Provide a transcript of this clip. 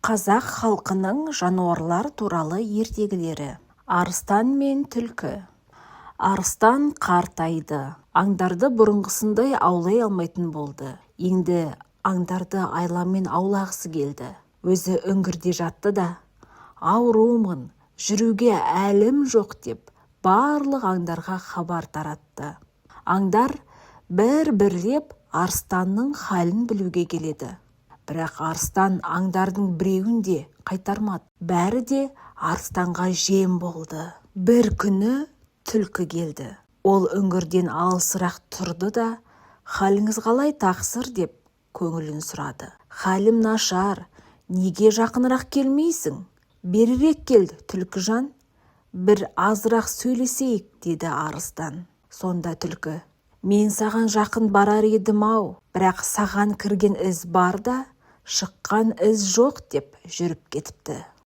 Қазақ халқының жануарлар туралы ертегілері. Арыстан мен түлкі. Арыстан қартайды. Аңдарды бұрынғысындай аулай алмайтын болды. Енді аңдарды айламен аулағысы келді. Өзі үңгірде жатты да, аурумын, жүруге әлім жоқ деп, барлық аңдарға хабар таратты. Аңдар бір-бірлеп арыстанның халін білуге келеді. Бірақ арыстан аңдардың біреуін де қайтармады. Бәрі де арыстанға жем болды. Бір күні түлкі келді. Ол үңгірден алысырақ тұрды да, халіңіз қалай тақсыр деп көңілін сұрады. Халім нашар, неге жақынырақ келмейсің? Берірек кел, түлкіжан. Бір азырақ сөйлесейік, деді арыстан. Сонда түлкі: мен саған жақын барар едім-ау, бірақ саған кірген із бар да, шыққан із жоқ деп жүріп кетіпті.